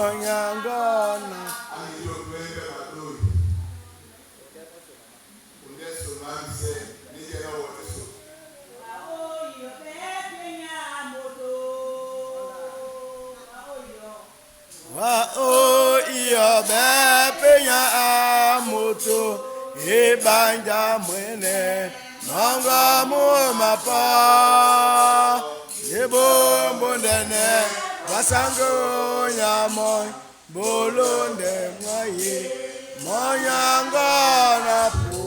Onyangona. Wa iyo bepe ya amoto ibanja mwene nanga mu mapa ibombo ndene basango nyamo bolonde mwaye monyanga pu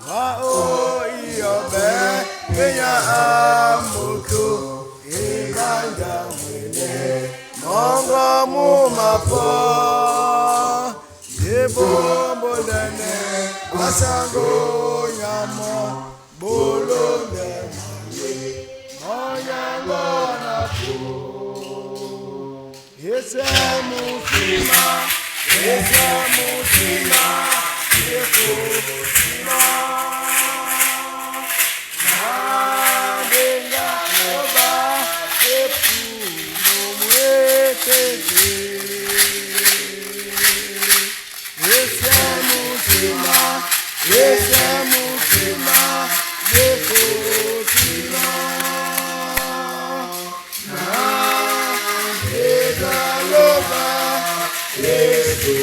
wa iyo bepe ya amoto ibanja mwene nanga mu mapa ibombo ndene basango nyamo bolonde mwaye monyanga pu ese mutima Nabenga oba epu mumweteke ese mutima yekotima nabenga oba epu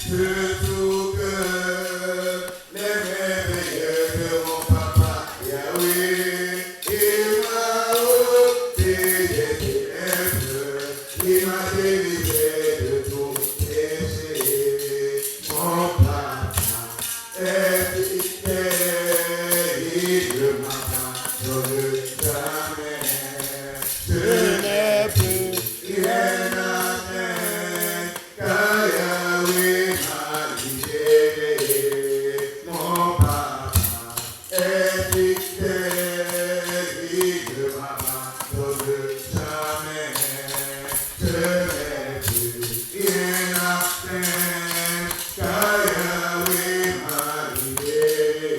Surtout que les merveilleux de mon papa Yahweh, il m'a ôté des ténèbres, il m'a délivré de tout péché. Mon papa est fidèle, il ne m'abandonne jamais. Je n'ai plus rien à faire, car Yahweh m'a libéré. Mon papa est fidèle, il ne m'abandonne jamais. Je n'ai plus rien à faire, car Yahweh m'a libéré.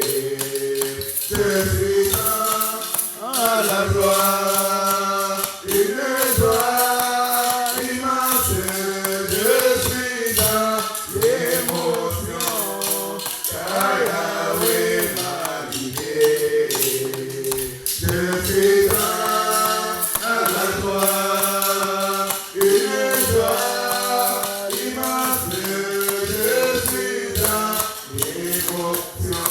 Je suis dans la joie, une joie immense. Je suis dans l'émotion, car Yahweh m'a libéré. Je suis dans la joie, une joie immense. Je suis dans l'émotion,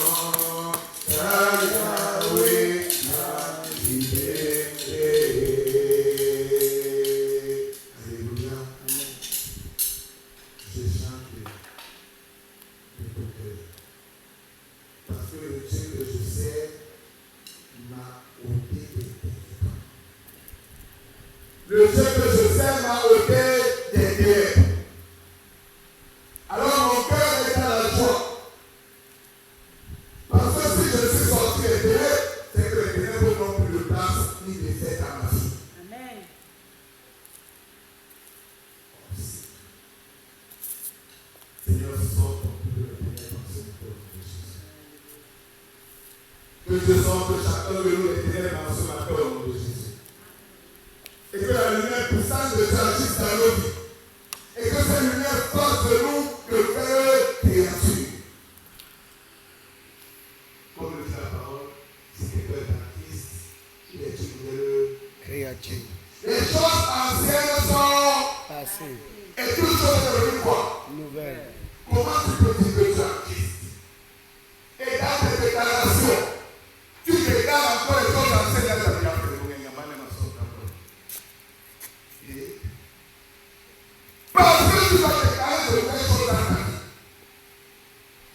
car Yahweh m'a libéré. Alléluia. Je chante de tout cœur. Parce que le Dieu que je sers m'a ôté des ténèbres. Le Dieu que je sers m'a ôté des ténèbres. Alors mon cœur est à la joie. Parce que si je suis sorti des ténèbres, c'est que les ténèbres n'ont plus de place ni d'effet dans ma vie. Amen. Seigneur, sors ton peuple de ténèbres en ce nom de Jésus. Que je sorte chacun de nous des ténèbres en ce matin au nom de Jésus. Et que la lumière puissante de Dieu agisse dans nos vies. Et que cette lumière fasse de nous de vraies créatures. Comme le dit la parole, si quelqu'un est en Christ, il est une nouvelle créature. Les choses anciennes sont Passé, et toutes choses sont devenues quoi? nouvelle. Comment tu peux dire que tu es en Christ? Et dans tes déclarations, tu déclares encore les choses anciennes. Parce que tu vas déclarer de nouvelles choses dans ta vie.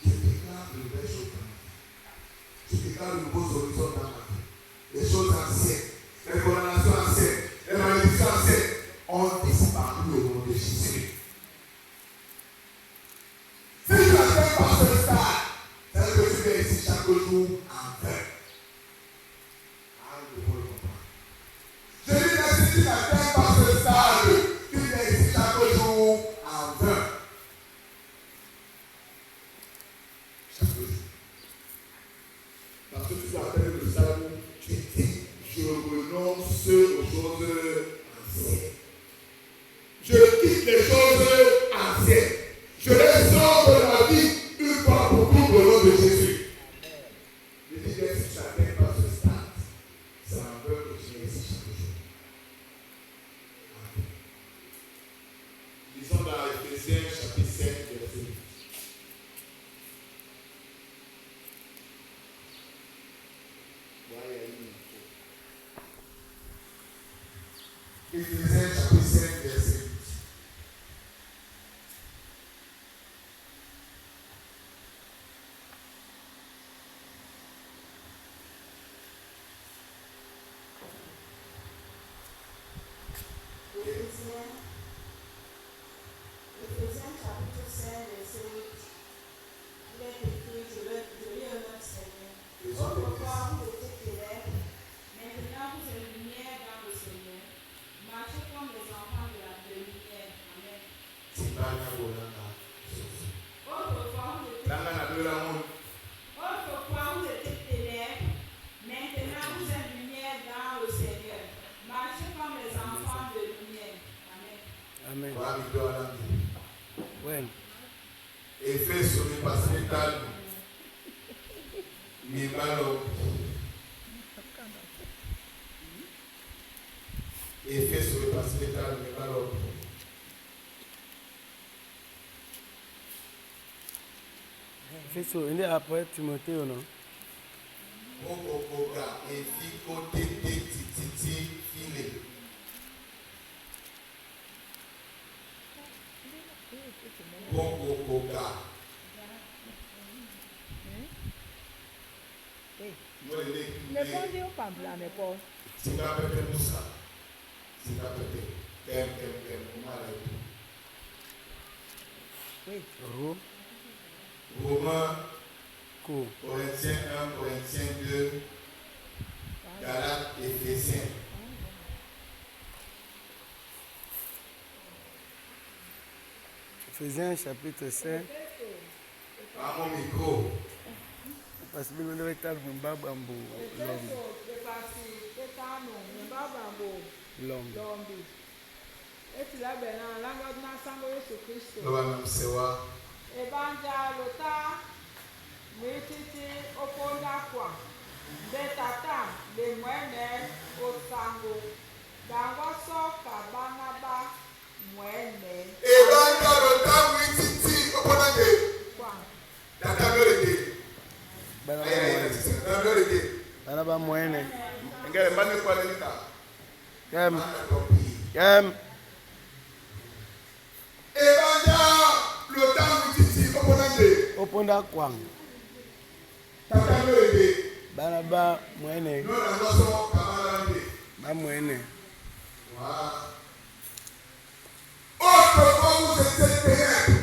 Tu déclares de nouvelles choses dans ta vie. Tu déclares de nouveaux horizons dans ta vie. Les choses anciennes, les condamnations anciennes, les malédictions anciennes ont disparu au nom de Jésus. Si tu n'atteins pas ce stade, c'est que tu viens ici chaque jour en vain. Je dis que si tu n'atteins pas ce stade, tu viens ici chaque jour en vain. Chaque jour. Parce que tu dois atteindre le stade où tu dis, je renonce aux choses anciennes. Je quitte les choses anciennes. Je les sors de la vie une fois pour toutes au nom de Jésus. Je dis que si tu n'atteins pas ce stade, c'est un peu que tu es ici chaque jour. Amen. Lisons dans Éphésiens chapitre 5, verset 8. Éphésiens chapitre 5, verset 8. Éphésiens chapitre 5, verset 8. Il est écrit, je lis un autre Seigneur. Autrefois, vous étiez ténèbres, maintenant vous êtes lumière dans le Seigneur. Marchez comme les enfants de la lumière. Amen. Autrefois, vous étiez ténèbres, maintenant vous êtes lumière dans le Seigneur. Marchez comme les enfants de lumière. Amen. Amen. When? Efeso ni pasitano ni malo. Efeso ni pasitano ni malo. Efeso, il est après Timothée ou non? Okokoga efiko tete tititi file. Okokoga. Ne pondez pas blanc, mais pas. C'est pas peut-être pour ça. C'est pas peut-être. Comment Oui. Romains, Cool. Corinthiens 1, Corinthiens 2, Galates, Éphésiens. Éphésiens chapitre 5. À mon micro. Parce que nous devons être l'homme. L'homme. Nous sewa. Ebanja lota mititi oponda kwa betata le mwene osango dangoso kabanaba mwene Ebanja lota mititi oponda kwa data meleke. Banaba mwene. Ngale mbane kwa lelita. Kem. Ebanja lota mititi oponda Oponda kwang. data meleke. Banaba mwene. No dangoso kabanaba. Ba mwene. Wow. Autrefois vous étiez ténèbres.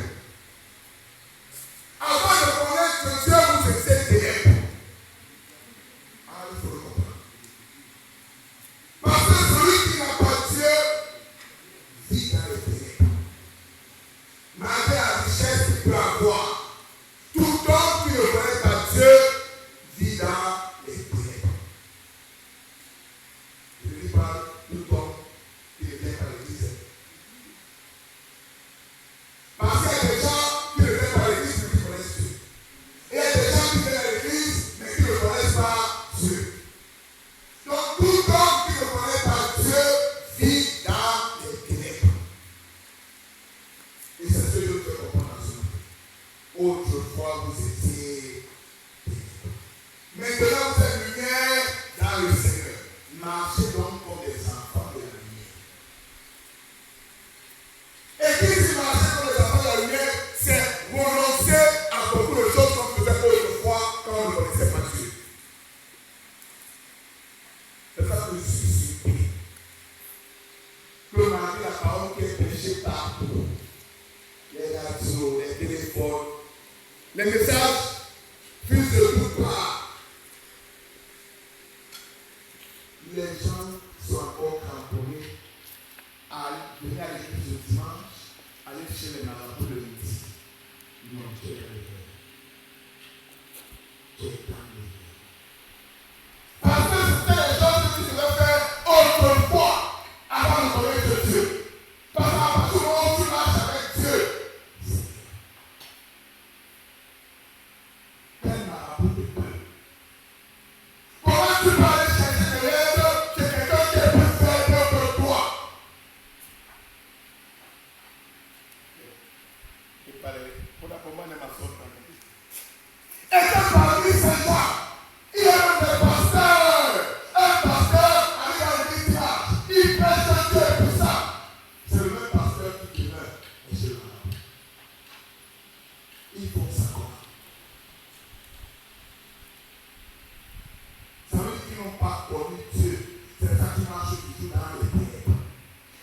Avant de connaître Dieu, vous étiez ténèbres. Ah, il faut le comprendre. Parce que celui qui n'a pas Dieu vit dans les ténèbres. Malgré la richesse qu'il peut avoir, tout homme qui ne connaît pas Dieu vit dans les ténèbres. Je ne dis pas tout homme qui ne vient pas à l'église. Parce qu'il y a des gens qui ne viennent pas à l'église mais qui connaissent Dieu. Et il y a des gens qui viennent à l'église mais qui ne connaissent pas Dieu. Donc tout homme qui ne connaît pas Dieu vit dans les ténèbres. Et c'est ce que je veux comprendre en ce moment. Autrefois vous étiez ténèbres. Maintenant vous êtes lumière dans le Seigneur. Marchez donc comme des enfants de la lumière. Et qui dit marcher comme les enfants de la lumière, c'est renoncer à beaucoup de choses qu'on faisait autrefois quand on ne connaissait pas Dieu. C'est ça que je suis surpris. Que malgré la parole qui est prêchée partout, les radios, les téléphones, les messages fusent de toutes parts. Les gens sont encore cramponnés à venir à l'église le dimanche, aller chez les marabouts le midi. Non, tu es dans l'erreur. Tu es dans l'erreur. Parce que c'était les choses que tu devais faire autrefois avant de connaître Dieu. Parce qu'à partir du moment où tu marches avec Dieu, quel marabout de peu. Comment tu peux aller chercher de l'aide chez quelqu'un qui est plus faible que toi? Et que parmi ces gens, il y a même des pasteurs. Un pasteur arrive à l'église dimanche, il prêche un Dieu puissant. C'est le même pasteur qui meurt. Et c'est le marabout. Ils font ça comment? Ça veut dire qu'ils n'ont pas connu Dieu. C'est ça qui marche toujours dans les ténèbres.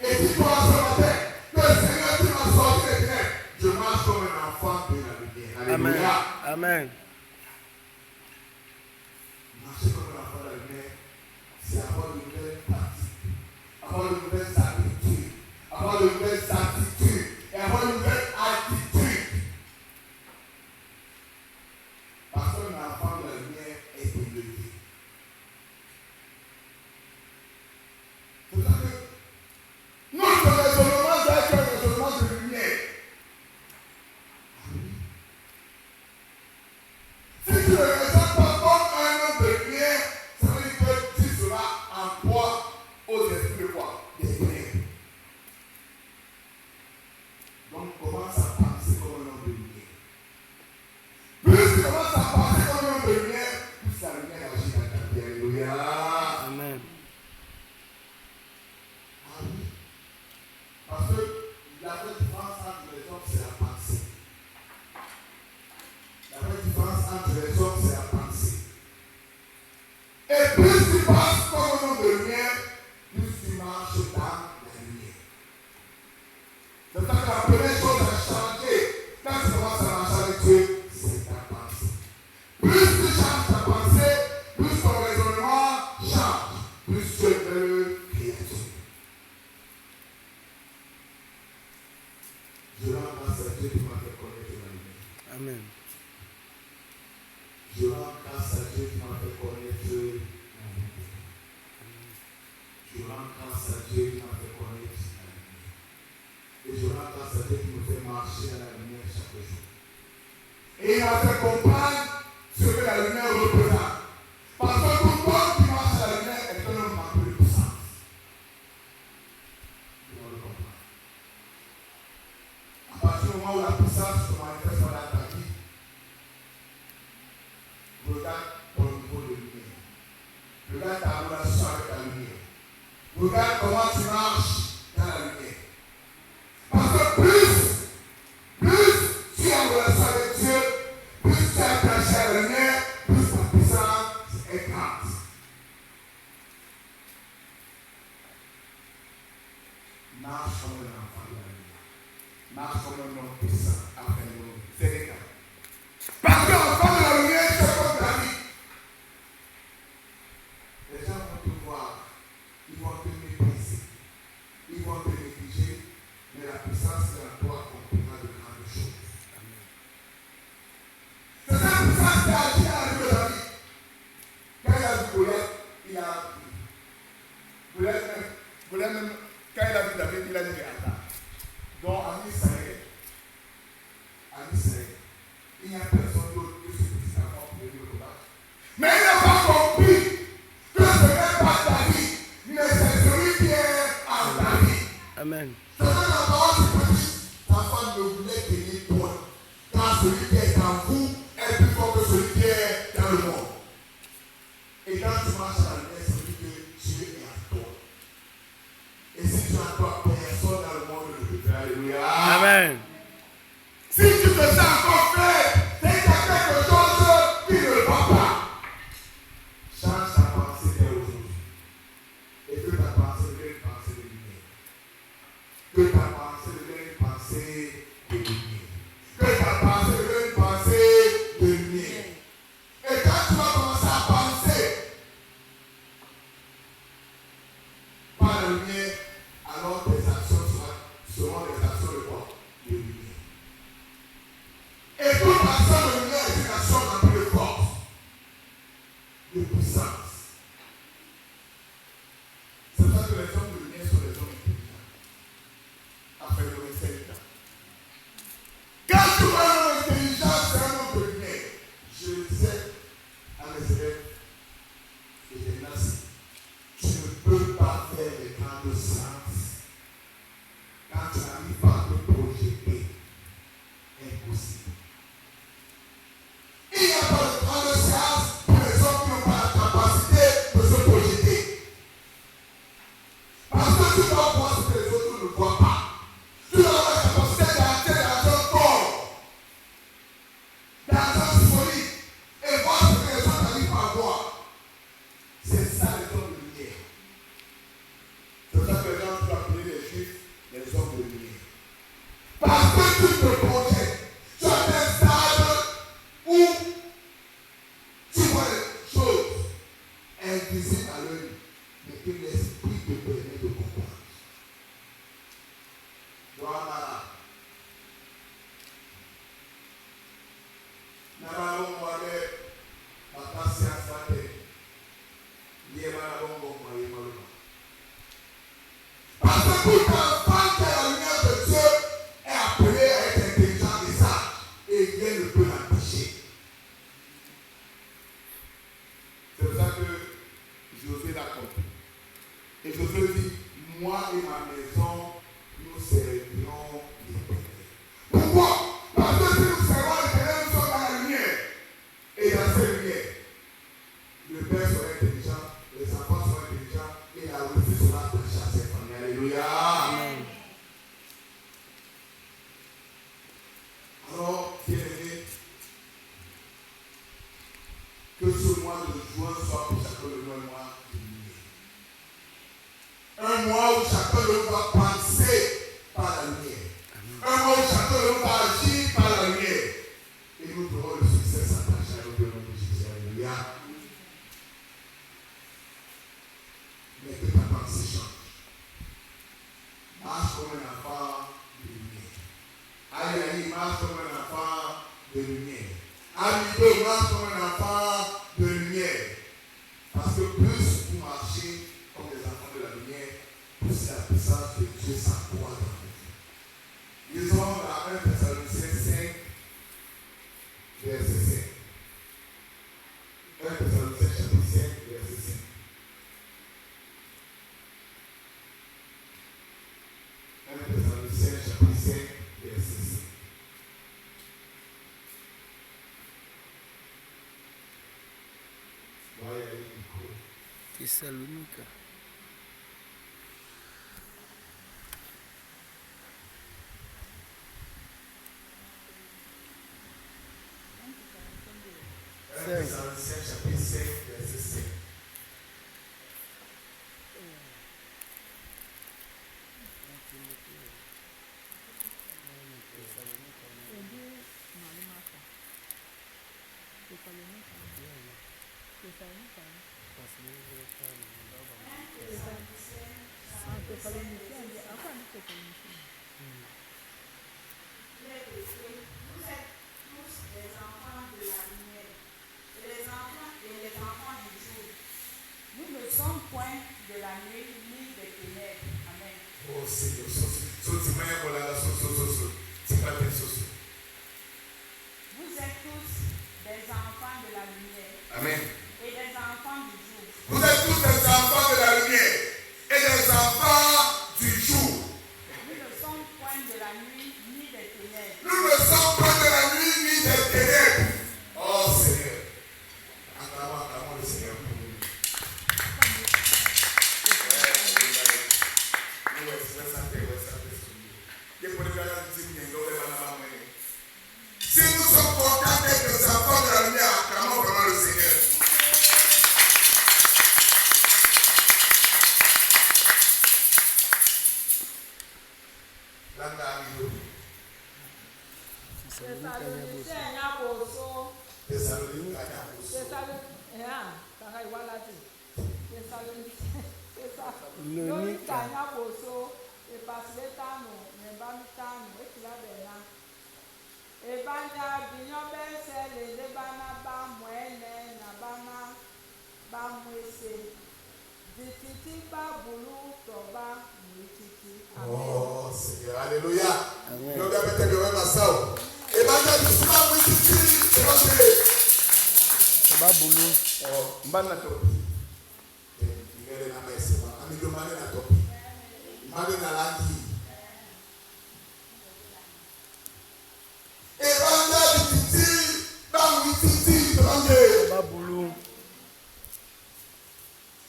Et si toi ce matin, que le Seigneur tu m'as sorti des ténèbres, je marche comme un enfant de la lumière. Amen. Alléluia. Amen. Marcher comme un enfant de la lumière, c'est avoir de nouvelles pratiques, avoir de nouvelles habitudes, avoir de nouvelles attitudes et avoir de nouvelles attitudes. Parce qu'un enfant de la lumière est élevé. C'est ça que notre raisonnement doit être un raisonnement de lumière. Si tu ne raisonnes pas comme un homme de lumière, ça veut dire que tu seras en proie aux esprits de quoi? Des ténèbres. première chose à changer, quand tu commences à marcher avec Dieu, c'est ta pensée. Plus tu changes ta pensée, plus ton raisonnement change, plus tu es le créateur. Je rends grâce à Dieu qui m'a fait connaître la lumière. Amen. Je rends grâce à Dieu qui m'a fait connaître la lumière. Je rends grâce à Dieu qui m'a fait connaître la lumière. Et je rends grâce à Dieu qui me fait marcher à la lumière chaque jour. Et il m'a fait comprendre ce que la lumière représente. Parce que tout le monde qui marche à la lumière est un homme en plus de puissance. Tu dois le comprendre. À partir du moment où la puissance se manifeste dans ta vie, regarde ton niveau de lumière. Regarde ta relation avec la lumière. Regarde comment tu marches dans la lumière. Parce que plus tu es en relation avec Dieu, plus tu es attaché à la lumière, plus ta puissance est grande. Marche comme un enfant de la lumière. Marche comme un homme puissant après nous. C'est les cas. Parce qu'enfant de la lumière, c'est comme la vie. Les gens vont te voir. Ils vont te mépriser, ils vont te négliger, mais la puissance de la toi accomplira de grandes choses. C'est cette puissance qui a agi dans la vie de David. Quand il a vu Goliath, il a appris. Goliath même, quand il a vu David, il a dit attends. Donc en Israël, il n'y a personne d'autre que ce petit enfant pour venir le combattre. Mais il n'a pas compris que ce n'est pas David. Mais c'est celui qui est en ta vie. Amen. C'est que la parole du petit enfant ne voulait tenir point. Car celui qui est en vous est plus fort que celui qui est dans le monde. Et quand tu marches à la lumière, c'est celui que Dieu est en toi. Et si tu es en toi, personne dans le monde ne peut faire. Alléluia. Amen. Si tu fais ça encore faire, c'est qu'il y a quelque chose qui ne va pas. Change ta pensée dès aujourd'hui. Et que ta pensée devienne une pensée de lumière. Que ta pensée devienne une pensée de lumière. Que ta pensée devienne une pensée de lumière. Et quand tu vas commencer à penser par la lumière, alors tes actions seront des actions de quoi? De lumière. Et tout Aïe marche comme un enfant de lumière. Amido marche comme un enfant de lumière. Parce que plus vous marchez comme des enfants de la lumière, plus la puissance de Dieu s'accroît dans vous. Lisons dans 1 Thessaloniciens 5, verset 5. 1 Thessaloniciens chapitre 5, verset 5. Thessaloniciens chapitre 5, verset 5. Thessalonica. Thessaloniciens chapitre 5, verset 5. Amen. Et des enfants du jour. Vous êtes tous des enfants de la lumière et des enfants du jour. Nous ne sommes point de la nuit ni des ténèbres. Nous ne sommes pas de la nuit ni des ténèbres. Oh Seigneur. Acclamons le Seigneur pour nous. Si nous sommes contents d'être des enfants de la lumière, acclamons vraiment le Seigneur. Oh Seigneur, alléluia. Nous devons mettre le même à ça. Et maintenant, nous sommes ici. C'est pas boulot. Oh, mbana topi. Ngere na mese, amigo mane na topi. Mane na langi. Et banda bititi, bam bititi, C'est pas boulot.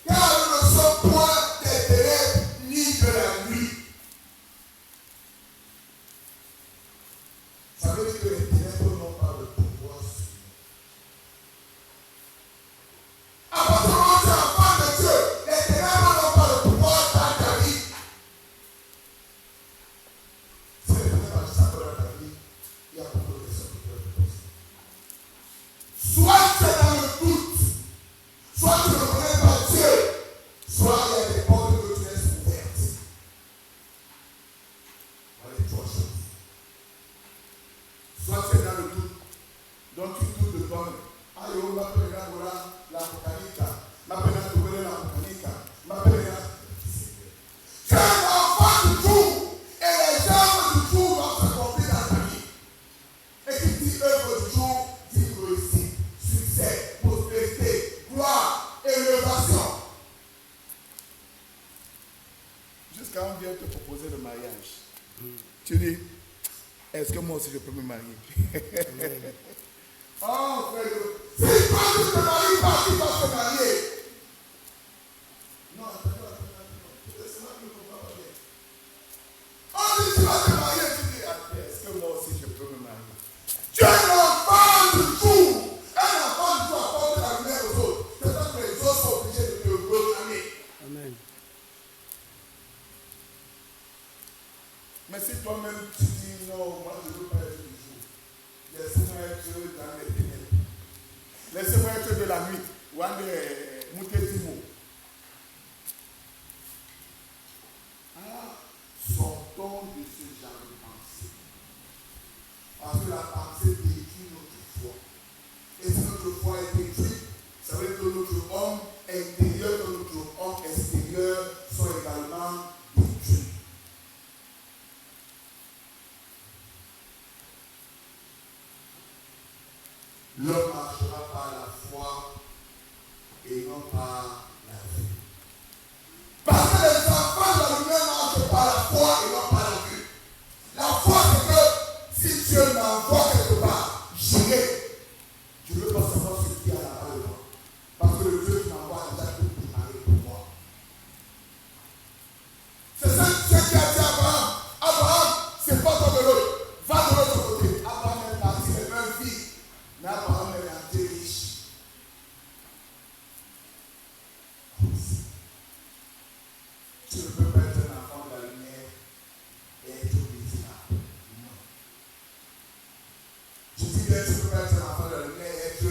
car nous ne sommes point des ténèbres ni de la nuit. Ça veut dire que les ténèbres n'ont pas le pouvoir sur nous. À partir du moment où tu es enfant de Dieu, les ténèbres n'ont pas le pouvoir dans ta vie. Si les ténèbres agissent dans ta vie, il y a beaucoup de questions que tu peux te poser. Soit tu es dans le doute, soit tu ne connais pas Dieu, soit il y a des portes que tu laisses ouvertes. Voilà les trois choses. Soit tu es dans le doute, donc tu doutes de toi-même. Ah, yo, ma pena la cocaïta, ma pena la cocaïta, ma pena. Tu es un enfant du jour, et les œuvres du jour vont s'accomplir dans ta vie. Et qui dit œuvre du jour, dit réussite, succès, prospérité, gloire, élévation. Jusqu'à on vient te proposer le mariage. Tu dis, est-ce que moi aussi je peux me marier? Oh, frère, si toi tu ne te maries pas, qui va se marier? Non, attends. Laisse-moi que je ne comprends pas bien. On dit tu vas te marier, tu dis, est-ce que moi aussi je peux me marier? Tu es un enfant du jour. Un enfant du jour apporte la lumière aux autres. C'est ça que les autres sont obligés de te proclamer. Amen. Mais si toi-même tu dis non, moi je ne veux pas être du jour, laissez-moi être dans les ténèbres. Laissez-moi être de la nuit. Ou en de Moutezimo. Ah, sortons de ce genre de pensée. l'homme marchera par la foi et non par la vue. Parce que les enfants de la lumière marchent par la foi et non par la vue. La foi, c'est que si Dieu m'envoie quelque part, j'irai. Je ne veux pas savoir ce qu'il y a là-bas devant. Parce que le Dieu qui m'envoie a déjà tout préparé pour moi. C'est ça Dieu qui a dit à Abraham. Abraham, c'est pas ton de l'autre. Va de l'autre côté. Abraham est parti les mêmes vies. Mais Abraham est rentré riche. Tu ne peux pas être un enfant de la lumière et être misérable. Non. Je dis bien, tu ne peux pas être un enfant de la lumière et être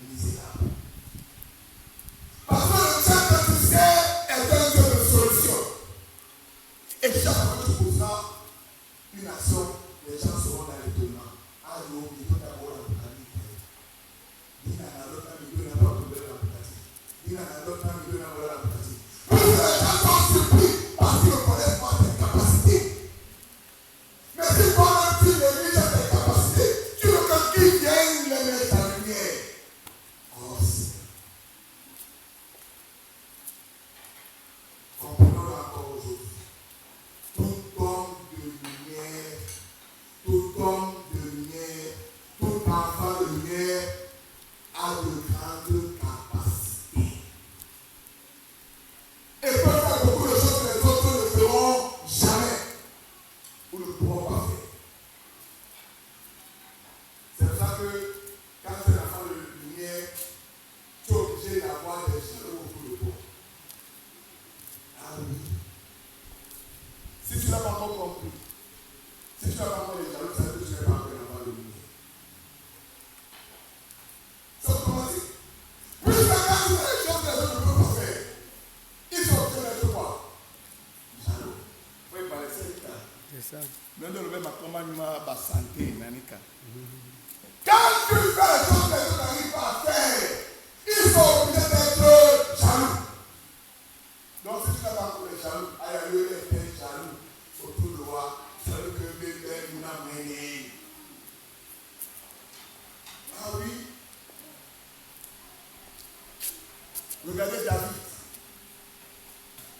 misérable. Parce que le Dieu que tu sais est un Dieu de solution. Et chaque fois que tu poseras une action, les gens seront dans l'étonnement. Ah non, il faut d'abord l'Apocalypse. Il y a un autre ami, il y a un autre l'Apocalypse. Il y a un autre ami, il y a un autre l'Apocalypse. Parce que les gens sont surpris parce qu'ils ne connaissent pas tes capacités. Mais si toi-même tu négliges tes capacités, tu veux que qui vienne les mettre en lumière. Oh Seigneur. Comprenons-le encore aujourd'hui. Tout homme de lumière, tout enfant de lumière a de grandes capacités. Et peut faire beaucoup de choses que les autres ne feront jamais ou ne pourront pas faire. C'est pour ça que quand tu es un enfant de lumière, tu es obligé d'avoir des jaloux autour de toi. Ah oui. Si tu n'as pas encore compris, si tu n'as pas encore les jaloux, ça veut dire que tu n'es pas encore un enfant de lumière. Ça comment dire? Oui, mais quand tu fais les choses que les autres ne peuvent pas faire, ils sont obligés d'être quoi? Jaloux. Oui, par les sept ans. C'est ça. Même dans le même accompagnement, la santé, Nanika. Quand tu fais les choses que les autres n'arrivent pas à faire, ils sont obligés d'être jaloux. Donc si tu n'as pas encore les jaloux, aïe, aïe, aïe, jaloux autour de toi, ça veut que bébé nous n'a mené. Ah oui. Regardez David.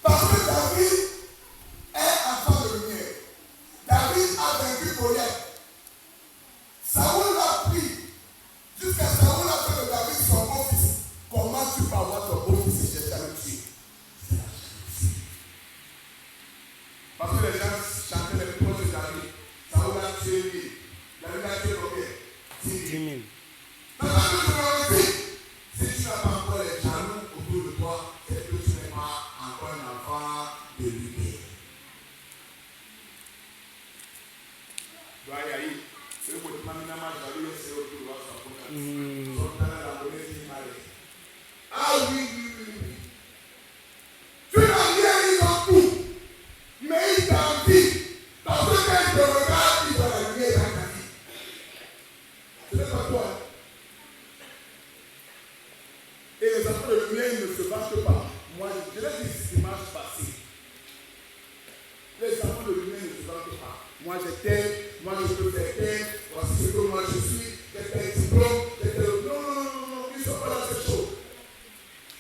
Parce que David est enfant de lumière. David a vaincu Goliath. Saoul l'a pris. Jusqu'à Saoul a fait de David son beau-fils. Comment tu peux avoir ton beau-fils et j'ai jamais tué? C'est la jalousie. Parce que les gens chantaient les proches de David. Saoul a tué lui. David a tué combien? 10 000. Maintenant que tu m'as dit, si tu n'as pas encore les jaloux autour de toi, c'est que tu n'es pas encore un enfant de lumière. C'est le côté maintenant, jaloux, c'est autour de toi. Ah oui, oui, oui, oui. Tu n'as rien eu dans tout, mais il t'envie. Parce que quand il te regarde, il voit la lumière dans ta vie. Ce n'est pas toi. Et les enfants de lumière, ils ne se fâchent pas. Moi, je l'ai dit dimanche passé. Les enfants de lumière ne se fâchent pas. Moi, je t'aime, moi, je peux faire tel, voici ce que moi je suis, j'ai fait un diplôme, j'ai fait... Non, ils ne sont pas dans cette chose.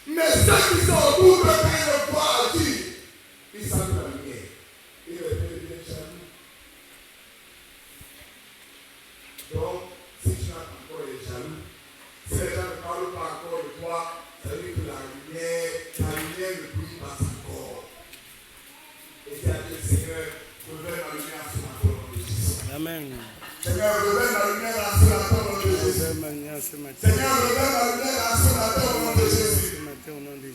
Mais ceux qui sont autour de quand ils le voient agir, ils savent la lumière. Et le Père devient jaloux. Donc, si tu n'as pas encore les jaloux, si les gens ne parlent pas encore de toi, ça veut dire que la lumière ne brille pas encore. Et tu as dit, Seigneur, reviens ma lumière sur ma tombe de Jésus. Amen. Seigneur, reviens ma lumière sur la tombe de Jésus. Seigneur, reviens ma lumière sur la tombe de Jésus.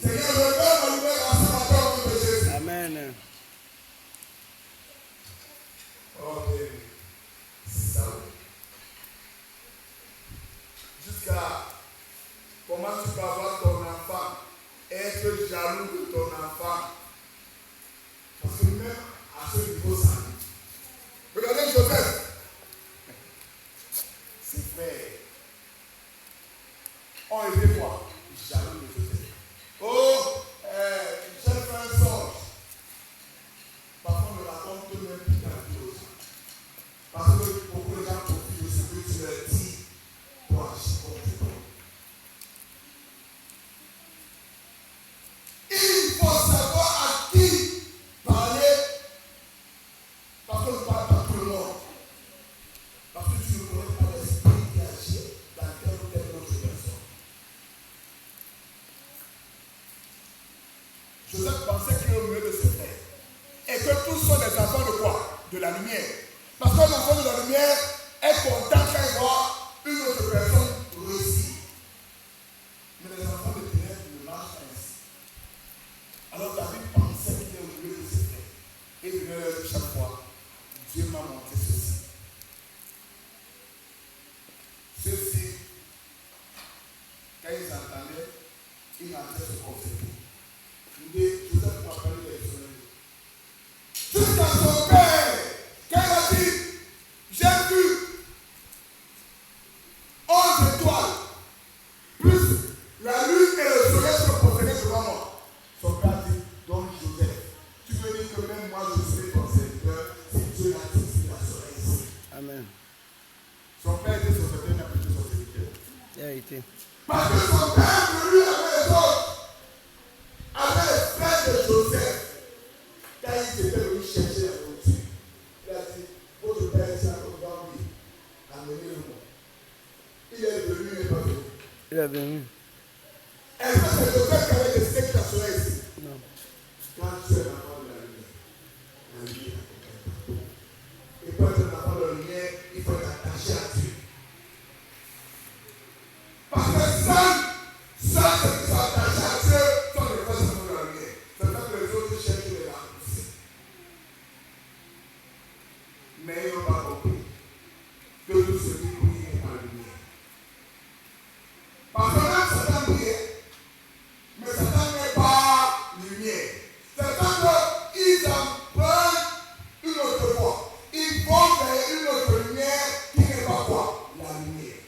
Seigneur, reviens ma lumière sur la tombe de Jésus. Amen. Ok. Ça. Jusqu'à comment tu peux avoir ton enfant, être jaloux de ton enfant. Parce que même à ce niveau, ça arrive. Regardez Joseph. Ses frères ont été quoi? Jaloux de Joseph. Oh, j'ai fait un songe. Parfois, on ne raconte même plus grand chose. Parce que beaucoup de gens profitent de ce que tu leur dis pour agir contre eux. est content quand il voit une autre personne réussir. Mais les enfants de ténèbres ne marchent pas ainsi. Alors David pensait qu'il est au lieu de ses frères. Et il venait leur dire chaque fois, Dieu m'a montré ceci. Ceux-ci, quand ils entendaient, ils rentraient se conférer. Joseph m'a parlé des soleils. Jusqu'à son père, quand il a dit, j'ai vu 11 étoiles, plus la lune et le soleil se conférer devant moi. Son père a dit, donc Joseph, tu veux dire que même moi je serai ton serviteur si Dieu l'a dit la soleil ici. Amen. Son père était son serviteur, n'a pas été son serviteur. Il a été. Parce que son père de lui avait les autres, avait les frères de Joseph. Quand il était venu chercher la nourriture, il a dit, votre père est à l'endroit, oui, amenez-le-moi. Il est venu, il n'est pas venu. Il est venu. Est-ce que c'est Joseph qui avait décidé qu'il assurait ici? Non. Quand tu es l'enfant de la lumière accompagne partout. Et pour être un enfant de la lumière, il faut être attaché à Dieu. Parce que ceux qui sont attachés à Dieu sont les vrais enfants de la lumière. C'est ça que les autres cherchent les raccourcis. Mais ils n'ont pas compris que tout ce qui brille est par la lumière. Parce que même Satan brillait, mais Satan n'est pas lumière. C'est quand ils en prennent une autre voie. Ils vont vers une autre lumière qui n'est pas quoi? La lumière.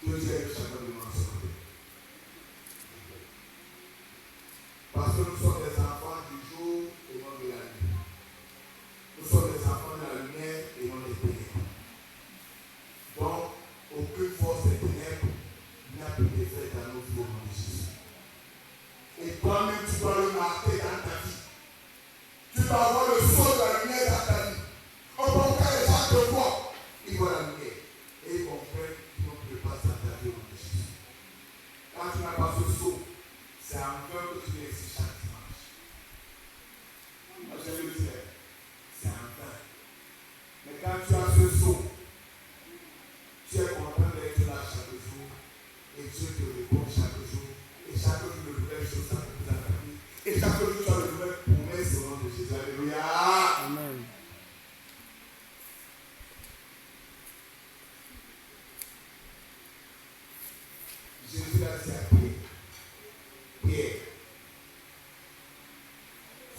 Deuxième chapitre de l'ensemble. Parce que nous sommes des enfants du jour et non de la nuit. Nous sommes des enfants de la lumière et non des ténèbres. Donc, aucune force des ténèbres n'a pu défaire dans nos vies au nom de Jésus. Et toi-même, tu dois le marquer dans ta vie. Tu dois avoir le son de la lumière dans ta vie. Au contraire, les gens te voient, ils voient la lumière. Et ils comprennent qu'ils n'ont plus pas dans ta vie au nom de Jésus. Quand tu n'as pas ce son, c'est en vain que tu viens ici chaque dimanche. Moi, je le dis, c'est en vain. Mais quand tu as ce son, tu es content d'être là chaque jour. Et Dieu te répond chaque jour. Et chaque jour, de nouvelles choses s'accomplissent dans ta vie. Et chaque jour, tu as de nouvelles promesses au nom de Jésus. Alléluia. Amen. Jésus a dit à Pierre, Pierre,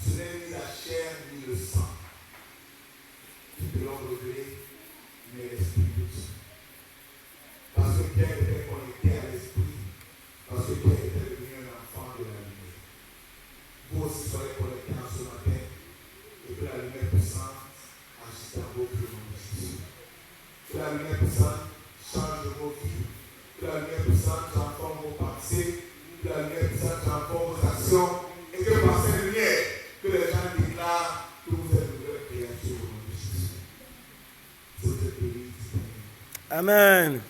ce n'est ni la chair ni le sang qui te l'ont révélé, mais l'Esprit de Dieu. Parce que Pierre était connecté à l'Esprit, parce que Pierre était devenu un enfant de la lumière. Vous aussi soyez connectés en ce matin et que la lumière puissante agisse dans votre vie. Que la lumière puissante change vos vies. Que la lumière puissante transforme vos pensées. Que la lumière puissante transforme vos actions. Et que par cette lumière, que les gens déclarent que vous êtes une nouvelle créature au nom de Jésus. Vous êtes bénis. Amen. Amen.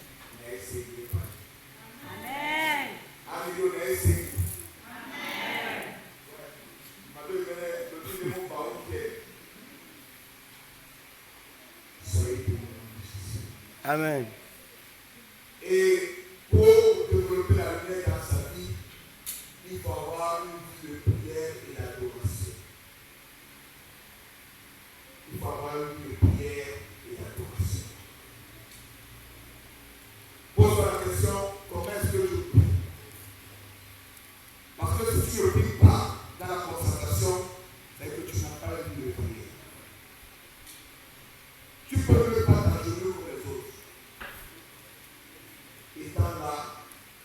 Amen. Amen. Et pour développer la lumière dans sa vie, il faut avoir une vie de prière et d'adoration. Il faut avoir une vie de prière et d'adoration. Pose-toi la question, comment est-ce que je prie? Parce que si tu ne pries pas dans la concentration, c'est que tu n'as pas une vie de prière. Tu peux ne pas t'agenouiller comme les autres. Étant là,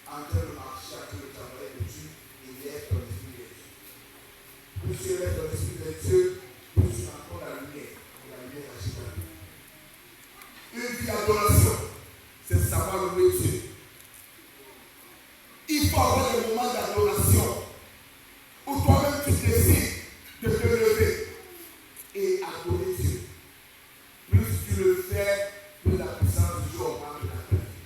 en train de marcher avec le travail de Dieu, il est ton esprit de Dieu. Plus tu élèves ton esprit de Dieu, plus tu rencontres la lumière. Et la lumière agit dans lui. Une vie d'adoration, c'est savoir louer Dieu. Il faut avoir des moments d'adoration où toi-même tu décides de te lever et adorer Dieu. Plus tu le fais, plus la puissance du Dieu augmente dans ta vie.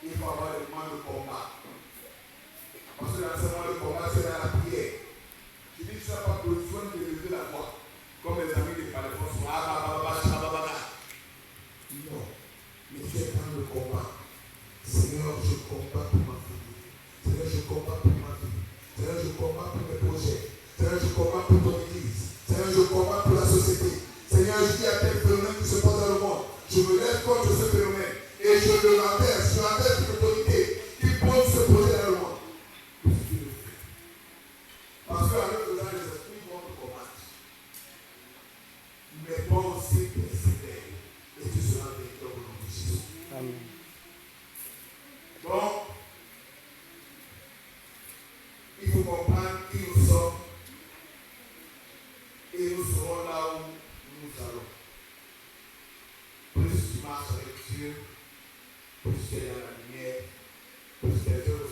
Il faut avoir des moments de combat. Parce que dans ce moment de combat, c'est dans la prière. Je dis que tu n'as pas besoin de lever la voix, comme les amis des Palais sont combats pour ma famille. Seigneur, je combats pour ma vie. Seigneur, je combats pour mes projets. Seigneur, je combats pour ton église. Seigneur, je combats pour la société. Seigneur, je dis à tel phénomène qui se passe dans le monde. Je me lève contre ce phénomène. Et je le renverse. Je renverse une autorité qui pose ce projet dans le monde. Parce qu'à l'heure de les esprits vont te combattre. Mais toi aussi, persévère. Et tu seras vainqueur au nom de Jésus. Amen. Donc, il faut comprendre qui nous sommes. Et nous serons là où nous allons. Plus tu marches avec Dieu, plus tu es dans la lumière, plus tu es dans